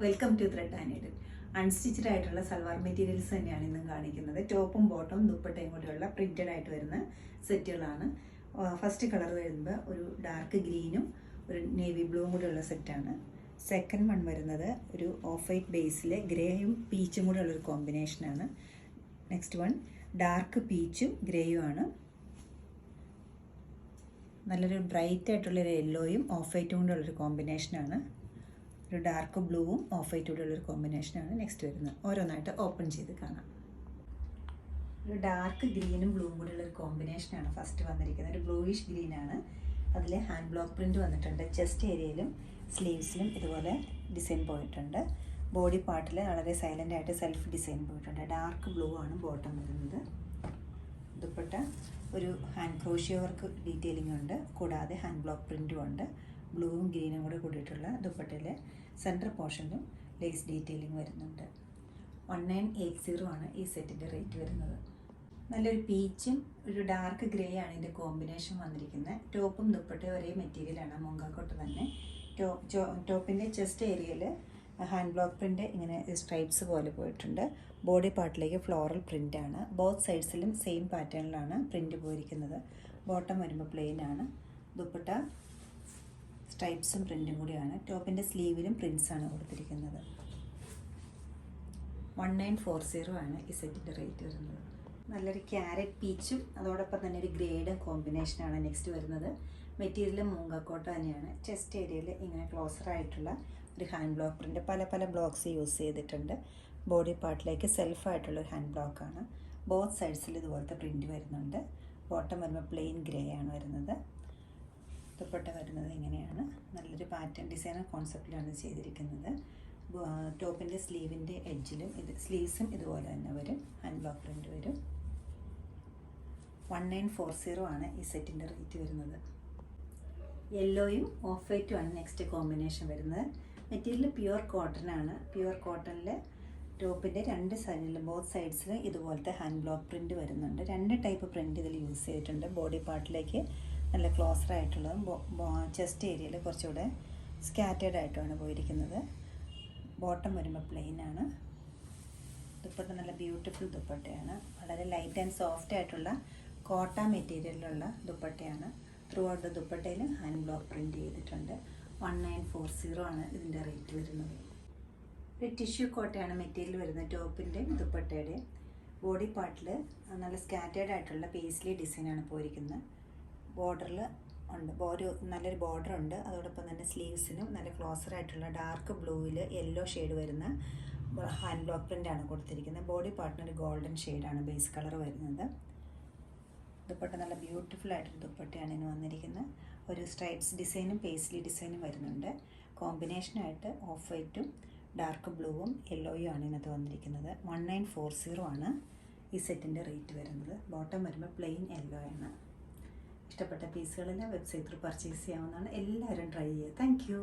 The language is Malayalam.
Welcome to thread and needle. Unstitched ആയിട്ടുള്ള സൽവാർ മെറ്റീരിയൽസ് തന്നെയാണ് ഇന്നും കാണിക്കുന്നത്. ടോപ്പും ബോട്ടവും ദുപ്പട്ടയും കൂടെയുള്ള പ്രിന്റഡ് ആയിട്ട് വരുന്ന സെറ്റുകളാണ്. ഫസ്റ്റ് കളർ വരുമ്പോൾ ഒരു ഡാർക്ക് ഗ്രീനും ഒരു നേവി ബ്ലൂവും കൂടെയുള്ള സെറ്റാണ്. സെക്കൻഡ് വൺ വരുന്നത് ഒരു ഓഫ് വൈറ്റ് ബേസിൽ ഗ്രേയും പീച്ചും കൂടെ ഉള്ളൊരു കോമ്പിനേഷനാണ്. നെക്സ്റ്റ് വൺ ഡാർക്ക് പീച്ചും ഗ്രേയും ആണ്. നല്ലൊരു ബ്രൈറ്റ് ആയിട്ടുള്ളൊരു യെല്ലോയും ഓഫ് വൈറ്റും കൂടെ ഉള്ളൊരു കോമ്പിനേഷനാണ്. ഒരു ഡാർക്ക് ബ്ലൂവും ഓഫ് വൈറ്റും കൂടെ ഉള്ളൊരു കോമ്പിനേഷനാണ് നെക്സ്റ്റ് വരുന്നത്. ഓരോന്നായിട്ട് ഓപ്പൺ ചെയ്ത് കാണാം. ഒരു ഡാർക്ക് ഗ്രീനും ബ്ലൂവും കൂടെ ഉള്ളൊരു കോമ്പിനേഷനാണ് ഫസ്റ്റ് വന്നിരിക്കുന്നത്. ഒരു ബ്ലൂയിഷ് ഗ്രീനാണ്. അതിൽ ഹാൻഡ് ബ്ലോക്ക് പ്രിൻറ്റ് വന്നിട്ടുണ്ട്. ചെസ്റ്റ് ഏരിയയിലും സ്ലീവ്സിലും ഇതുപോലെ ഡിസൈൻ പോയിട്ടുണ്ട്. ബോഡി പാർട്ടിൽ വളരെ സൈലൻ്റ് ആയിട്ട് സെൽഫ് ഡിസൈൻ പോയിട്ടുണ്ട്. ഡാർക്ക് ബ്ലൂ ആണ് ബോട്ടം വരുന്നത്. ദുപ്പട്ട ഒരു ഹാൻഡ് ക്രോഷ്യോ വർക്ക് ഡീറ്റെയിലിംഗ് ഉണ്ട്, കൂടാതെ ഹാൻഡ് ബ്ലോക്ക് പ്രിൻറ്റും ഉണ്ട്. ബ്ലൂവും ഗ്രീനും കൂടെ കൂടിയിട്ടുള്ള ദുപ്പട്ടയിൽ സെൻറ്റർ പോർഷനിലും ലേസ് ഡീറ്റെയിലിംഗ് വരുന്നുണ്ട്. 1980 ആണ് ഈ സെറ്റിൻ്റെ റേറ്റ് വരുന്നത്. നല്ലൊരു പീച്ചും ഒരു ഡാർക്ക് ഗ്രേ ആണ് ഇതിൻ്റെ കോമ്പിനേഷൻ വന്നിരിക്കുന്നത്. ടോപ്പും ദുപ്പട്ടയും ഒരേ മെറ്റീരിയലാണ്, മുങ്കാക്കോട്ട് തന്നെ. ടോപ്പിൻ്റെ ചെസ്റ്റ് ഏരിയയിൽ ഹാൻഡ് ബ്ലോക്ക് പ്രിൻ്റ് ഇങ്ങനെ സ്ട്രൈപ്സ് പോലെ പോയിട്ടുണ്ട്. ബോഡി പാർട്ടിലേക്ക് ഫ്ലോറൽ പ്രിൻ്റാണ്. ബോത്ത് സൈഡ്സിലും സെയിം പാറ്റേണിലാണ് പ്രിൻ്റ് പോയിരിക്കുന്നത്. ബോട്ടം വരുമ്പോൾ പ്ലെയിൻ ആണ്. ദുപ്പട്ട സ്ട്രൈപ്സും പ്രിൻറ്റും കൂടിയാണ്. ടോപ്പിൻ്റെ സ്ലീവിലും പ്രിൻസാണ് കൊടുത്തിരിക്കുന്നത്. 1940 ആണ് ഈ സെറ്റിൻ്റെ റേറ്റ് വരുന്നത്. നല്ലൊരു ക്യാരറ്റ് പീച്ചും അതോടൊപ്പം തന്നെ ഒരു ഗ്രേഡും കോമ്പിനേഷനാണ് നെക്സ്റ്റ് വരുന്നത്. മെറ്റീരിയൽ മൂങ്കാക്കോട്ട തന്നെയാണ്. ചെസ്റ്റ് ഏരിയയിൽ ഇങ്ങനെ ക്ലോസർ ആയിട്ടുള്ള ഒരു ഹാൻഡ് ബ്ലോക്ക് പ്രിൻ്റ്, പല പല ബ്ലോക്ക്സ് യൂസ് ചെയ്തിട്ടുണ്ട്. ബോഡി പാർട്ടിലേക്ക് സെൽഫായിട്ടുള്ളൊരു ഹാൻഡ് ബ്ലോക്കാണ്. ബോത്ത് സൈഡ്സിൽ ഇതുപോലത്തെ പ്രിൻറ്റ് വരുന്നുണ്ട്. ബോട്ടം വരുമ്പോൾ പ്ലെയിൻ ഗ്രേ ആണ് വരുന്നത്. ദുപ്പട്ട വരുന്നത് ഇങ്ങനെയാണ്. നല്ലൊരു പാറ്റേൺ ഡിസൈനർ കോൺസെപ്റ്റിലാണ് ചെയ്തിരിക്കുന്നത്. ടോപ്പിൻ്റെ സ്ലീവിൻ്റെ എഡ്ജിലും സ്ലീവ്സും ഇതുപോലെ തന്നെ വരും. ഹാൻഡ് ബ്ലോക്ക് പ്രിൻ്റ് വരും. 1940 ആണ് ഈ സെറ്റിൻ്റെ റേറ്റ് വരുന്നത്. യെല്ലോയും ഓഫ് വൈറ്റും ആണ് നെക്സ്റ്റ് കോമ്പിനേഷൻ വരുന്നത്. മെറ്റീരിയൽ പ്യുവർ കോട്ടൺ ആണ്. പ്യുവർ കോട്ടണിൽ ടോപ്പിൻ്റെ രണ്ട് സൈഡിലും ബോത്ത് സൈഡ്സിലും ഇതുപോലത്തെ ഹാൻഡ് ബ്ലോക്ക് പ്രിൻ്റ് വരുന്നുണ്ട്. രണ്ട് ടൈപ്പ് പ്രിൻ്റ് ഇതിൽ യൂസ് ചെയ്തിട്ടുണ്ട്. ബോഡി പാർട്ടിലേക്ക് നല്ല ക്ലോസർ ആയിട്ടുള്ളതും ചെസ്റ്റ് ഏരിയയിൽ കുറച്ചുകൂടെ സ്കാറ്റേഡ് ആയിട്ടുമാണ് പോയിരിക്കുന്നത്. ബോട്ടം വരുമ്പോൾ പ്ലെയിൻ ആണ്. ദുപ്പട്ട നല്ല ബ്യൂട്ടിഫുൾ ദുപ്പട്ടയാണ്. വളരെ ലൈറ്റ് ആൻഡ് സോഫ്റ്റ് ആയിട്ടുള്ള കോട്ട മെറ്റീരിയലിലുള്ള ദുപ്പട്ടയാണ്. ത്രൂ ഔട്ട് ദ ദുപ്പട്ടയിൽ ഹാൻഡ് ബ്ലോക്ക് പ്രിൻറ്റ് ചെയ്തിട്ടുണ്ട്. 1940 ആണ് ഇതിൻ്റെ റേറ്റ് വരുന്നത്. ഒരു ടിഷ്യൂ കോട്ടയാണ് മെറ്റീരിയൽ വരുന്നത്. ടോപ്പിൻ്റെയും ദുപ്പട്ടയുടെയും ബോഡി പാർട്ടിൽ നല്ല സ്കാറ്റേഡ് ആയിട്ടുള്ള പേസ്ലി ഡിസൈനാണ് പോയിരിക്കുന്നത്. ബോർഡറിൽ ഉണ്ട്, നല്ലൊരു ബോർഡർ ഉണ്ട്. അതോടൊപ്പം തന്നെ സ്ലീവ്സിനും നല്ല ക്ലോസർ ആയിട്ടുള്ള ഡാർക്ക് ബ്ലൂവിൽ യെല്ലോ ഷെയ്ഡ് വരുന്ന ഹാൻഡ് ബ്ലോക്ക് പ്രിൻ്റാണ് കൊടുത്തിരിക്കുന്നത്. ബോഡി പാർട്ടിനൊരു ഗോൾഡൻ ഷെയ്ഡാണ് ബേസ് കളർ വരുന്നത്. ദുപ്പട്ട നല്ല ബ്യൂട്ടിഫുൾ ആയിട്ടൊരു ദുപ്പട്ടയാണ് ഇതിന് വന്നിരിക്കുന്നത്. ഒരു സ്ട്രൈപ്സ് ഡിസൈനും പേസ്ലി ഡിസൈനും വരുന്നുണ്ട്. കോമ്പിനേഷനായിട്ട് ഓഫ് വൈറ്റും ഡാർക്ക് ബ്ലൂവും യെല്ലോയും ആണ് ഇതിനകത്ത് വന്നിരിക്കുന്നത്. 1940 ആണ് ഈ സെറ്റിൻ്റെ റേറ്റ് വരുന്നത്. ബോട്ടം വരുമ്പോൾ പ്ലെയിൻ യെല്ലോ ആണ്. ഇഷ്ടപ്പെട്ട പീസുകളെല്ലാം വെബ്സൈറ്റിൽ പർച്ചേസ് ചെയ്യാവുന്നതാണ്. എല്ലാവരും ട്രൈ ചെയ്യുക. Thank you.